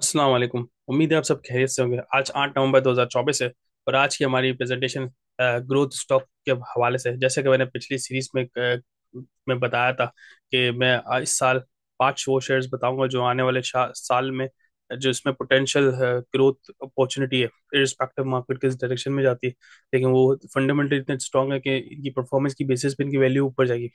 अस्सलाम वालेकुम। उम्मीद है आप सब खैरियत से होंगे। आज 8 नवंबर 2024 है और आज की हमारी प्रेजेंटेशन ग्रोथ स्टॉक के हवाले से है। जैसे कि मैंने पिछली सीरीज में बताया था कि मैं इस साल 5 वो शेयर्स बताऊंगा जो आने वाले साल में जो इसमें पोटेंशियल ग्रोथ अपॉर्चुनिटी है, इर्रिस्पेक्टिव मार्केट किस डायरेक्शन में जाती है, लेकिन वो फंडामेंटल इतने स्ट्रांग है कि इनकी परफॉर्मेंस की बेसिस पे इनकी वैल्यू ऊपर जाएगी।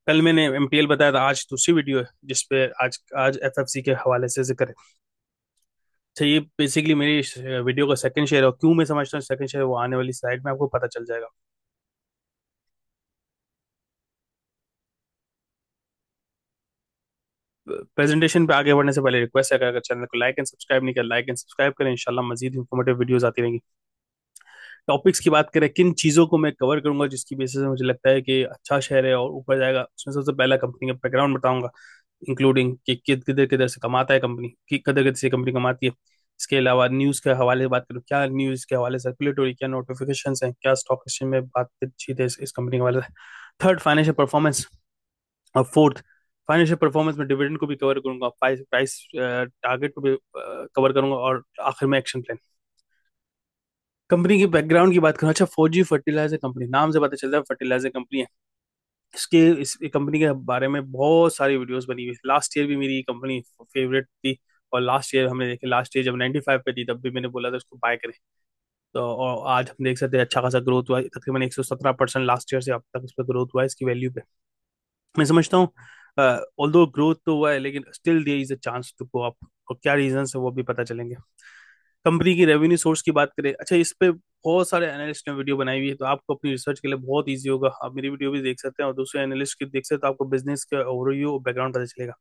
कल मैंने एमपीएल बताया था, आज दूसरी वीडियो है जिसपे आज आज एफएफसी के हवाले से जिक्र है। अच्छा, ये बेसिकली मेरी इस वीडियो का सेकंड शेयर है और क्यों मैं समझता हूँ सेकंड शेयर, वो आने वाली स्लाइड में आपको पता चल जाएगा। प्रेजेंटेशन पे आगे बढ़ने से पहले रिक्वेस्ट है कि अगर चैनल को लाइक एंड सब्सक्राइब नहीं किया, लाइक एंड सब्सक्राइब करें। इंशाल्लाह मजीद इंफॉर्मेटिव वीडियोस आती रहेंगी। टॉपिक्स की बात करें, किन चीज़ों को मैं कवर करूंगा जिसकी बेसिस से मुझे लगता है कि अच्छा शेयर है और ऊपर जाएगा, उसमें सबसे पहला कंपनी का बैकग्राउंड बताऊंगा, इंक्लूडिंग कि किधर किधर से कमाता है कंपनी, कि किधर किधर से कंपनी कमाती है। इसके अलावा न्यूज़ के हवाले से बात करूँ, क्या न्यूज़ के हवाले से सर्कुलेट हो रही, क्या नोटिफिकेशन हैं, क्या स्टॉक एक्सचेंज में बातचीत है इस कंपनी के हवाले से। Third, financial performance. और फोर्थ, फाइनेंशियल परफॉर्मेंस में डिविडेंड को भी कवर करूंगा, प्राइस प्राइस टारगेट को भी कवर करूंगा, और आखिर में एक्शन प्लान। कंपनी की बैकग्राउंड की बात करूं, अच्छा, फौजी फर्टिलाइजर कंपनी, नाम से पता चलता है फर्टिलाइजर कंपनी है। इसके इस कंपनी के बारे में बहुत सारी वीडियोस बनी हुई है। लास्ट ईयर भी मेरी कंपनी फेवरेट थी, और लास्ट ईयर हमने देखे, लास्ट ईयर जब 95 पे थी तब भी मैंने बोला था उसको बाय करें। तो और आज हम देख सकते हैं अच्छा खासा ग्रोथ हुआ है, तकरीबन 117% लास्ट ईयर से अब तक इस पर ग्रोथ हुआ है इसकी वैल्यू पे। मैं समझता हूँ ऑल्दो ग्रोथ तो हुआ है लेकिन still there is a chance to go up, और क्या रीजन है वो भी पता चलेंगे। कंपनी की रेवेन्यू सोर्स की बात करें, अच्छा, इस पे बहुत सारे एनालिस्ट ने वीडियो बनाई हुई है, तो आपको अपनी रिसर्च के लिए बहुत इजी होगा। आप मेरी वीडियो भी देख सकते हैं और दूसरे एनालिस्ट की देख सकते हैं, तो आपको बिजनेस का ओवरव्यू और बैकग्राउंड पता चलेगा।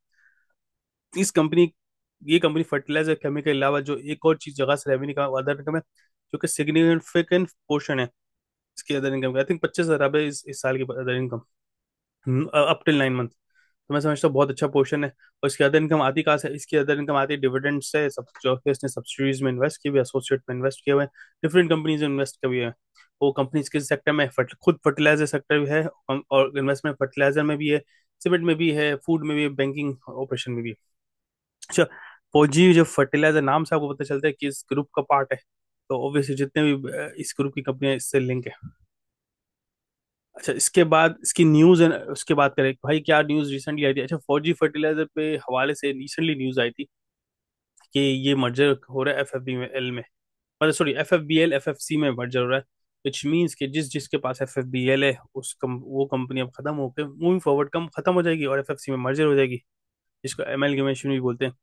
इस कंपनी ये कंपनी फर्टिलाइजर केमिकल के अलावा जो एक और चीज जगह से रेवेन्यू का अदर इनकम है, जो कि सिग्निफिकेंट पोर्शन है इसकी अदर इनकम का, आई थिंक 25 अरब है इस साल की other income, up till 9 month. तो मैं समझता हूँ बहुत अच्छा पोर्शन है। और इसकी अदर इनकम आती कहाँ से? इसकी अदर इनकम आती है डिविडेंड से, सब जो कि इसने सब्सिडीज में इन्वेस्ट किए हुए, एसोसिएट में इन्वेस्ट किए हुए, डिफरेंट कंपनीज में इन्वेस्ट किए हुए हैं। वो कंपनीज किस सेक्टर में खुद फर्टिलाइजर सेक्टर भी है, और इन्वेस्टमेंट फर्टिलाइजर में भी है, सीमेंट में भी है, फूड में भी है, बैंकिंग ऑपरेशन में भी है। अच्छा, फौजी जो फर्टिलाइजर नाम से आपको पता चलता है कि इस ग्रुप का पार्ट है, तो ऑब्वियसली जितने भी इस ग्रुप की कंपनियां इससे लिंक है। अच्छा, इसके बाद इसकी न्यूज है, उसके बात करें भाई क्या न्यूज रिसेंटली आई थी। अच्छा, फौजी फर्टिलाइजर पे हवाले से रिसेंटली न्यूज आई थी कि ये मर्जर हो रहा है एफ एफ बी में एल में, मतलब sorry F F B L F F C में मर्जर हो रहा है। विच मीन्स कि जिसके पास एफ एफ बी एल है वो कंपनी अब खत्म होकर मूविंग फॉरवर्ड कम खत्म हो जाएगी और एफ एफ सी में मर्जर हो जाएगी, जिसको एमएलगेमेशन भी बोलते हैं।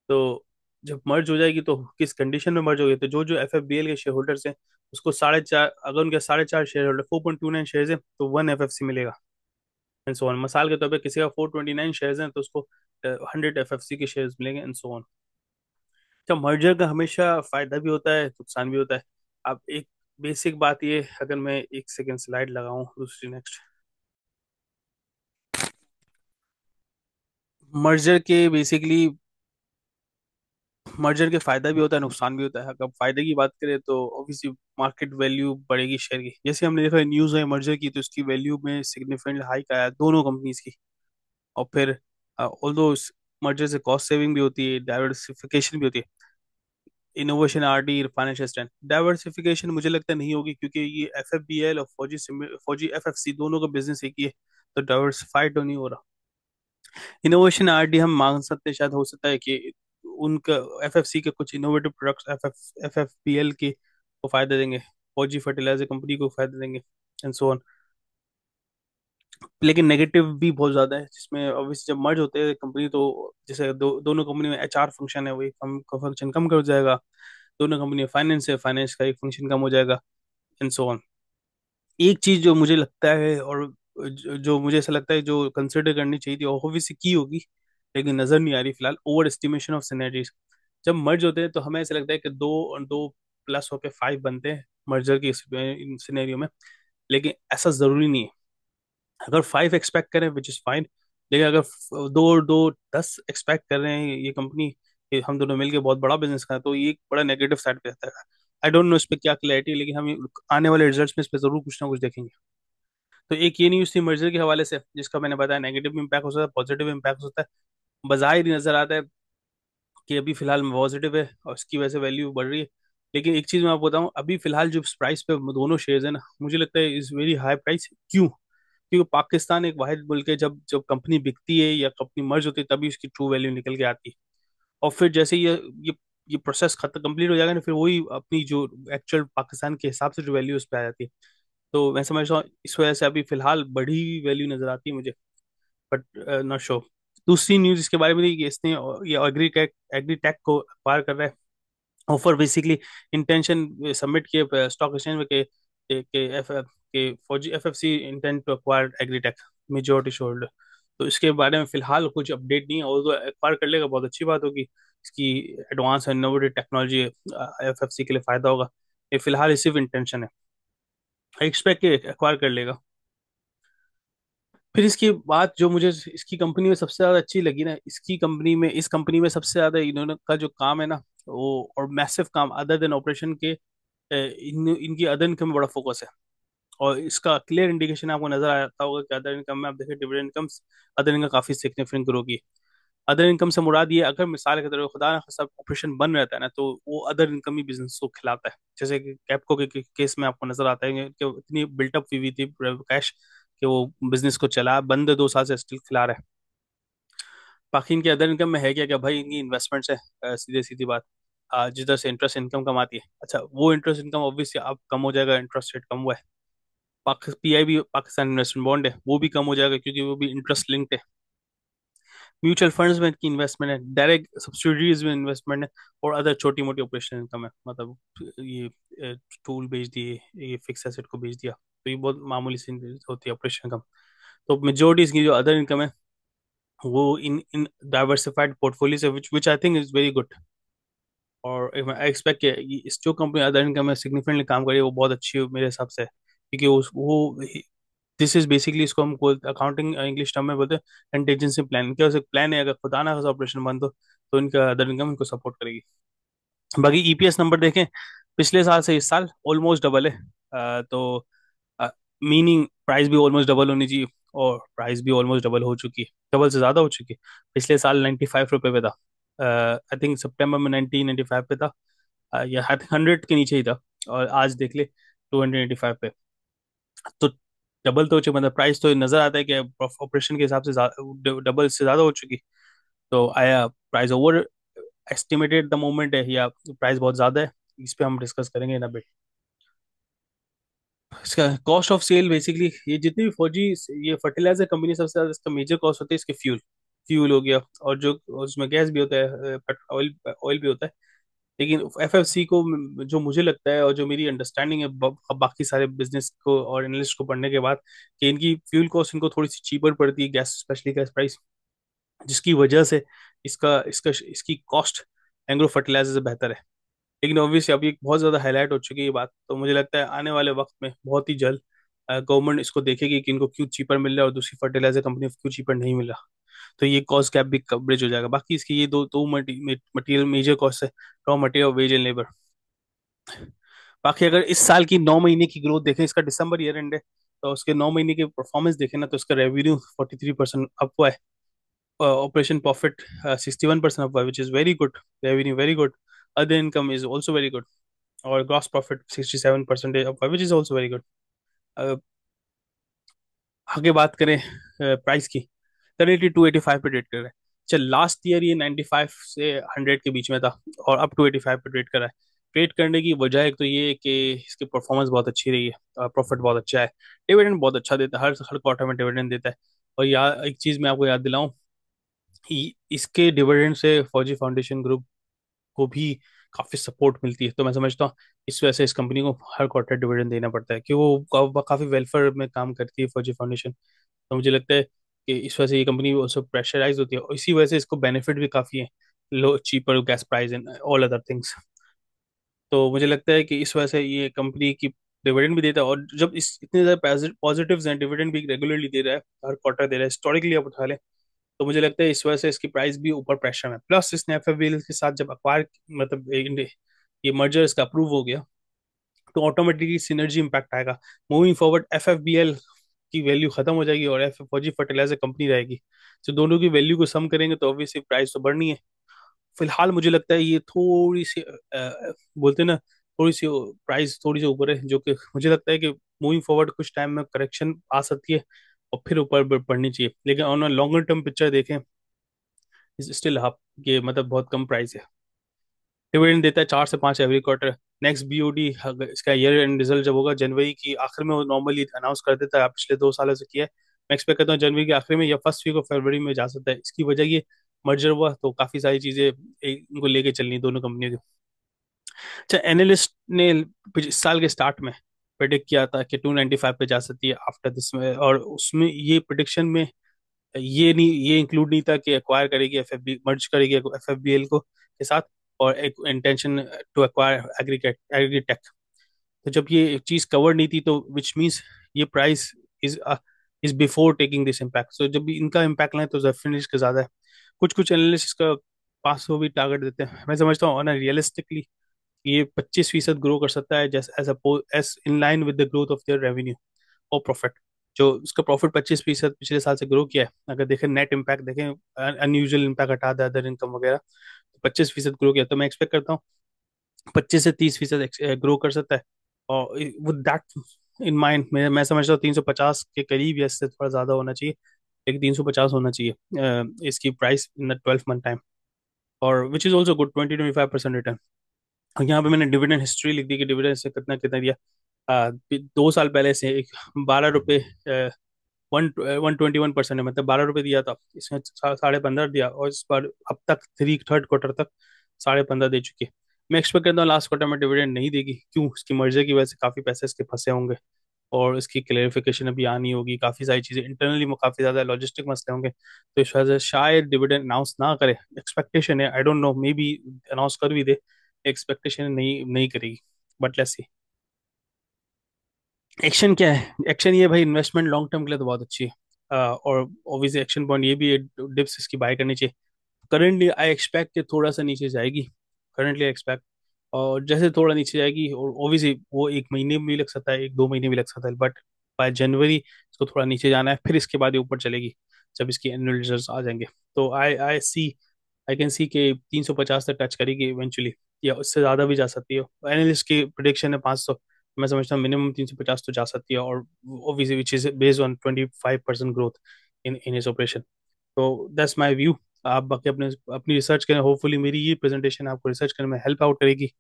तो जब मर्ज हो जाएगी तो किस कंडीशन में मर्ज होगी, तो जो जो एफ एफ बी एल के शेयर होल्डर्स हैं उसको 4.5, अगर उनके 4.5 शेयर होल्डर 4.29 शेयर है तो 1 एफ एफ सी मिलेगा, एंड सो ऑन। मिसाल के तौर पे किसी का 429 शेयर्स हैं तो उसको 100 एफएफसी के शेयर्स मिलेंगे, एंड सो ऑन। तो मर्जर का हमेशा फायदा भी होता है, नुकसान भी होता है। अब एक बेसिक बात ये, अगर मैं एक सेकंड स्लाइड लगाऊं दूसरी नेक्स्ट, मर्जर के बेसिकली मर्जर के फायदा भी होता है, नुकसान भी होता है। अगर फायदे की बात करें तो ऑब्वियसली मार्केट वैल्यू बढ़ेगी शेयर की, जैसे हमने देखा न्यूज है मर्जर की, तो इसकी वैल्यू में सिग्निफिकेंट हाइक आया दोनों कंपनीज की। और फिर ऑल्दो मर्जर से कॉस्ट सेविंग भी होती है, डाइवर्सिफिकेशन भी होती है, innovation R D, financial strength. Diversification मुझे लगता नहीं होगी क्योंकि ये एफ एफ बी एल और फौजी एफ एफ सी दोनों का बिजनेस एक ही है, तो डाइवर्सिफाइड तो नहीं हो रहा। इनोवेशन आर डी हम मान सकते हैं, शायद हो सकता है कि उनका एफ एफ सी के कुछ innovative products F F B L के को फायदा देंगे, फौजी फर्टिलाइजर कंपनी को फायदा देंगे, एंड सो ऑन। लेकिन नेगेटिव भी बहुत ज्यादा है, जिसमें ऑब्वियसली जब मर्ज होते हैं कंपनी, तो जैसे दोनों कंपनी में एचआर फंक्शन है, वही कम का फंक्शन कम कर जाएगा। दोनों कंपनी में फाइनेंस है, फाइनेंस का एक फंक्शन कम हो जाएगा, एंड सो ऑन। एक चीज जो मुझे लगता है, और जो मुझे ऐसा लगता है जो कंसिडर करनी चाहिए थी और ऑब्वियसली की होगी लेकिन नजर नहीं आ रही फिलहाल, ओवर एस्टिमेशन ऑफ सिनर्जीज। जब मर्ज होते हैं तो हमें ऐसा लगता है कि दो और दो प्लस होके 5 बनते हैं मर्जर की सिनेरियो में, लेकिन ऐसा जरूरी नहीं है। अगर 5 एक्सपेक्ट करें विच इज फाइन, लेकिन अगर 2 और 2 10 एक्सपेक्ट कर रहे हैं ये कंपनी कि हम दोनों मिलके बहुत बड़ा बिजनेस करें, तो ये एक बड़ा नेगेटिव साइड पे आता है। आई डोंट नो इस पे क्या क्लैरिटी है, लेकिन हम आने वाले रिजल्ट्स में इस पे जरूर कुछ ना कुछ देखेंगे। तो एक ये न्यूज़ थी मर्जर के हवाले से, जिसका मैंने बताया नेगेटिव इम्पैक्ट हो सकता है, पॉजिटिव इम्पैक्ट हो सकता है। बाजार ही नजर आता है कि अभी फिलहाल में पॉजिटिव है और इसकी वजह से वैल्यू बढ़ रही है। लेकिन एक चीज मैं आपको बताऊं, अभी फिलहाल जो प्राइस पे दोनों शेयर्स है ना, मुझे लगता है इज वेरी हाई प्राइस। क्यों? क्योंकि पाकिस्तान एक वाहिद मुल्क है, जब जब कंपनी बिकती है या कंपनी मर्ज होती है तभी उसकी ट्रू वैल्यू निकल के आती है। और फिर जैसे ये ये प्रोसेस खत्म कंप्लीट हो जाएगा ना, फिर वही अपनी जो एक्चुअल पाकिस्तान के हिसाब से जो वैल्यू उस पर आ जाती है। तो मैं समझ रहा हूँ इस वजह से अभी फिलहाल बढ़ी हुई वैल्यू नजर आती है मुझे, बट नॉट श्योर। दूसरी न्यूज इसके बारे में थी कि इसने ये एग्रीटेक को अक्वायर कर रहा है। ऑफर बेसिकली इंटेंशन सबमिट किए स्टॉक एक्सचेंज में के Fauji FFC intent to acquire Agritech majority share. तो इसके बारे में फिलहाल कुछ अपडेट नहीं है, और तो एक्वायर कर लेगा बहुत अच्छी बात होगी। इसकी advance and innovative technology FFC के लिए फायदा होगा। ये फिलहाल सिर्फ इंटेंशन है, एक्सपेक्ट के एक्वायर कर लेगा। फिर इसकी बात जो मुझे इसकी कंपनी में सबसे ज्यादा अच्छी लगी ना, इस कंपनी में सबसे ज्यादा इन्होंने का जो काम है ना, वो और मैसिव काम अदर देन ऑपरेशन के, इनकी अदर इनकम में बड़ा फोकस है। और इसका क्लियर इंडिकेशन आपको नजर आता होगा कि अदर इनकम में आप देखिए डिविडेंड इनकम्स अदर इनकम काफी सिग्निफिकेंट ग्रो की। अदर इनकम से मुराद ये, अगर मिसाल के तौर पर खुदा ना खास्ता ऑपरेशन बंद रहता है ना, तो वो अदर इनकम ही बिजनेस को खिलाता है। जैसे कि कैपको के केस में आपको नजर आता है कि इतनी बिल्टअप हुई थी कैश कि वो बिजनेस को चला, बंद 2 साल से स्टिल खिला रहा है। बाकी इनके अदर इनकम में है क्या क्या भाई, इनकी इन्वेस्टमेंट्स है। सीधे सीधी बात, जिधर से इंटरेस्ट इनकम कमाती है, अच्छा वो इंटरेस्ट इनकम ऑब्वियसली अब कम हो जाएगा, इंटरेस्ट रेट कम हुआ है। पीआईबी पाकिस्तान इन्वेस्टमेंट बॉन्ड है, वो भी कम हो जाएगा क्योंकि वो भी इंटरेस्ट लिंक्ड है। म्यूचुअल फंड्स में की इन्वेस्टमेंट है, डायरेक्ट सब्सिडीज में इन्वेस्टमेंट है, और अदर छोटी मोटी ऑपरेशन इनकम है, मतलब ये टूल बेच दिए, ये फिक्स एसेट को बेच दिया, तो ये बहुत मामूली सी होती है ऑपरेशन इनकम। तो मेजोरिटी इसकी जो अदर इनकम है वो इन डाइवर्सिफाइड पोर्टफोलियो से, which I think is very good. और आई एक्सपेक्ट कि इस जो कंपनी अदर इनकम में सिग्निफिकेंटली काम करी है वो बहुत अच्छी है मेरे हिसाब से, क्योंकि वो दिस इज बेसिकली, इसको हम अकाउंटिंग इंग्लिश टर्म में बोलते हैं कंटीजेंसी प्लान। क्या उसे प्लान है, अगर खुदा ना खास्ता ऑपरेशन बंद हो तो इनका अदर इनकम इनको सपोर्ट करेगी। बाकी ईपीएस नंबर देखें, पिछले साल से इस साल ऑलमोस्ट डबल है। तो मीनिंग प्राइस भी ऑलमोस्ट डबल होनी चाहिए, और प्राइस भी ऑलमोस्ट डबल हो चुकी है, डबल से ज्यादा हो चुकी है। पिछले साल 95 रुपये पे था, आई थिंक सितंबर में 90-95 पे था, या आई थिंक 100 के नीचे ही था। और आज देख ले 285 पे। तो डबल तो हो चुकी, मतलब प्राइस तो नजर आता है कि ऑपरेशन के हिसाब से डबल से ज्यादा हो चुकी। तो आया price over estimated the moment है, या प्राइस बहुत ज्यादा है, इस पे हम डिस्कस करेंगे इन अ। इसका कॉस्ट ऑफ सेल बेसिकली, ये जितनी भी फौजी ये फर्टिलाइजर कंपनी, सबसे ज्यादा इसका मेजर कॉस्ट होता है इसके फ्यूल। फ्यूल हो गया, और जो उसमें गैस भी होता है, ऑयल ऑयल भी होता है। लेकिन एफएफसी को, जो मुझे लगता है और जो मेरी अंडरस्टैंडिंग है बाकी सारे बिजनेस को और एनालिस्ट को पढ़ने के बाद, कि इनकी फ्यूल कॉस्ट इनको थोड़ी सी चीपर पड़ती है, गैस स्पेशली गैस प्राइस, जिसकी वजह से इसका इसका इसकी कॉस्ट एग्रो फर्टिलाइजर से बेहतर है। लेकिन ऑब्वियसली अभी बहुत ज्यादा हाईलाइट हो चुकी है ये बात, तो मुझे लगता है आने वाले वक्त में बहुत ही जल्द गवर्नमेंट इसको देखेगी कि इनको क्यों चीपर मिल रहा है और दूसरी फर्टिलाइजर कंपनी को क्यों चीपर नहीं मिल रहा। तो ये कॉस्ट गैप भी कवरेज हो जाएगा। बाकी इसकी ये दो दो मटेरियल मेजर कॉस्ट है, raw material, wage and labour. बाकी अगर इस साल की 9 महीने की ग्रोथ देखें, इसका दिसंबर ईयर एंड है, तो उसके 9 महीने के परफॉर्मेंस देखें ना, तो इसका रेवेन्यू 43% अप हुआ है, ऑपरेशन प्रॉफिट 61% अप हुआ है, which is very good. Revenue very good, other income is also very good, और ग्रॉस प्रॉफिट 67% अप हुआ, विच इज ऑल्सो वेरी गुड। आगे बात करें प्राइस की, करेंटली 285 पे ट्रेड कर रहा है। चल लास्ट ईयर ये 95 से 100 के बीच में था, और अब 285 पे ट्रेड कर रहा है। ट्रेड करने की वजह एक तो ये है कि इसकी परफॉर्मेंस बहुत अच्छी रही है, प्रॉफिट बहुत अच्छा है, डिविडेंड बहुत अच्छा देता है, हर हर क्वार्टर में डिविडेंड देता है। और यार एक चीज मैं आपको याद दिलाऊं, इसके डिविडेंड से फौजी फाउंडेशन ग्रुप को भी काफी सपोर्ट मिलती है। तो मैं समझता हूँ इस वजह से इस कंपनी को हर क्वार्टर डिविडेंड देना पड़ता है, कि वो काफी वेलफेयर में काम करती है फौजी फाउंडेशन। तो मुझे लगता है कि इस वजह से ये कंपनी ऑल्सो प्रेशराइज होती है, और इसी वजह से इसको बेनिफिट भी काफी है, low cheaper gas price and all other things. तो मुझे लगता है कि इस वजह से ये कंपनी की डिविडेंड भी देता है, और जब इस इतने ज्यादा पॉजिटिव्स हैं, डिविडेंड भी रेगुलरली दे रहा है, हर क्वार्टर दे रहा है, हिस्टोरिकली आप उठा लें, तो मुझे लगता है इस वजह से इसकी प्राइस भी ऊपर प्रेशर में। प्लस इसने एफएफबीएल के साथ जब अक्वायर, मतलब ये मर्जर इसका अप्रूव हो गया, तो ऑटोमेटिकली सिनर्जी इंपैक्ट आएगा। मूविंग फॉरवर्ड एफएफबीएल की वैल्यू खत्म हो जाएगी और एफ फौजी फर्टिलाइजर कंपनी रहेगी। तो दोनों की वैल्यू को सम करेंगे तो ऑब्वियसली प्राइस तो बढ़नी है। फिलहाल मुझे लगता है ये थोड़ी सी बोलते हैं ना, थोड़ी सी प्राइस थोड़ी सी ऊपर है, जो कि मुझे लगता है कि मूविंग फॉरवर्ड कुछ टाइम में करेक्शन आ सकती है और फिर ऊपर बढ़नी चाहिए, लेकिन ऑन लॉन्गर टर्म पिक्चर देखें, स्टिल हाफ, ये मतलब बहुत कम प्राइस है। डिविडेंड देता है 4 से 5 एवरी क्वार्टर। नेक्स्ट बीओडी, इसका ईयर एंड रिजल्ट जब होगा जनवरी की आखिर में, वो नॉर्मली अनाउंस कर देता है, पिछले 2 सालों से किया है। मैं एक्सपेक्ट करता हूँ जनवरी के आखिर में या फर्स्ट वीक ऑफ फरवरी में जा सकता है। इसकी वजह ये, मर्जर हुआ तो काफी सारी चीजें इनको लेके चलनी दोनों कंपनियों की। अच्छा, एनालिस्ट ने इस साल के स्टार्ट में प्रेडिक्ट किया था कि 295 पे जा सकती है आफ्टर दिस में, और उसमें ये प्रिडिक्शन में ये नहीं, ये इंक्लूड नहीं था कि एक्वायर करेगी एफएफबी, मर्ज करेगी एफएफबीएल को के साथ, और एक इंटेंशन टू एक्वायर एग्रीटेक। तो जब ये चीज कवर नहीं थी, तो विच मींस ये price is is before taking this impact. So जब भी इनका इम्पैक्ट लाए तो डेफिनेटली इसका ज्यादा है। कुछ कुछ एनालिस्ट इसका 500 भी टारगेट देते हैं। मैं समझता हूँ ऑन रियलिस्टिकली ये 25% ग्रो कर सकता है, जैसे as as in line with the growth of their revenue और प्रॉफिट। जो उसका प्रॉफिट 25% पिछले साल से ग्रो किया है, अगर देखें नेट इम्पैक्ट देखें, अनयूजुअल इम्पैक्ट हटा दे अदर इनकम वगैरह, तो 25% ग्रो किया, तो मैं एक्सपेक्ट करता हूँ 25 से 30% ग्रो कर सकता है। और विद दैट इन माइंड, मैं समझता हूँ 350 के करीब या इससे थोड़ा ज्यादा होना चाहिए, लेकिन 350 होना चाहिए इसकी price in the 12 month time. और which is also good, 20-25% return. और यहाँ पे मैंने डिविडेंड हिस्ट्री लिख दी कि डिविडेंड से कितना कितना दिया। 2 साल पहले से 12 रुपये, 121% है, मतलब 12 रुपये दिया था, इसमें 15.5 दिया, और इस बार अब तक थर्ड क्वार्टर तक 15.5 दे चुकी है। मैं एक्सपेक्ट करता हूँ लास्ट क्वार्टर में डिविडेंड नहीं देगी, क्यों, इसकी मर्जर की वजह से काफी पैसे इसके फंसे होंगे, और इसकी क्लेरिफिकेशन अभी आनी होगी, काफी सारी चीजें इंटरनली में, काफी ज्यादा लॉजिस्टिक मसले होंगे, तो इस वजह से शायद डिविडेंड अनाउंस ना करे। एक्सपेक्टेशन है, I don't know, may be announce कर भी दे, एक्सपेक्टेशन नहीं नहीं करेगी, बट लेट्स सी। एक्शन क्या है, एक्शन ये भाई, इन्वेस्टमेंट लॉन्ग टर्म के लिए तो बहुत अच्छी है। और ऑब्वियसली एक्शन पॉइंट ये भी है, डिप्स इसकी बाय करनी चाहिए। करंटली आई एक्सपेक्ट कि थोड़ा सा नीचे जाएगी, करंटली एक्सपेक्ट, और जैसे थोड़ा नीचे जाएगी, और ऑब्वियसली वो 1 महीने में भी लग सकता है, 1-2 महीने भी लग सकता है, बट बाय जनवरी इसको थोड़ा नीचे जाना है, फिर इसके बाद ये ऊपर चलेगी जब इसकी एनुअल रिजल्ट्स आ जाएंगे। तो आई कैन सी के 350 तक टच करेगी इवेंचुअली, या उससे ज़्यादा भी जा सकती है। एनालिस्ट की प्रिडिक्शन है 500, मैं समझता हूँ मिनिमम 350 तो जा सकती है, और obviously which is based on 25% growth in इस ऑपरेशन। तो दैट्स माय व्यू। आप बाकी अपने अपनी रिसर्च करें, होपफुली मेरी ये प्रेजेंटेशन आपको रिसर्च करने में हेल्प आउट करेगी।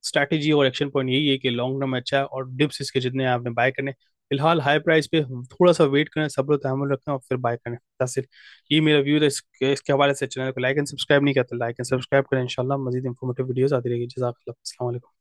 स्ट्रैटेजी और एक्शन पॉइंट यही है कि लॉन्ग टर्म अच्छा है, और डिप्स इसके जितने हैं आपने बाय करने, फिलहाल हाई प्राइस पे थोड़ा सा वेट करें, सब्र तहमुल रखें, और फिर बाय करें, that's it। ये मेरा व्यू था इसके हवाले से। चैनल को लाइक एंड सब्सक्राइब नहीं करते, लाइक एंड सब्सक्राइब करें, इंशाल्लाह मजीद इंफॉर्मेटिव वीडियोस आती रहेगी। जज़ाकल्लाह, अस्सलाम वालेकुम।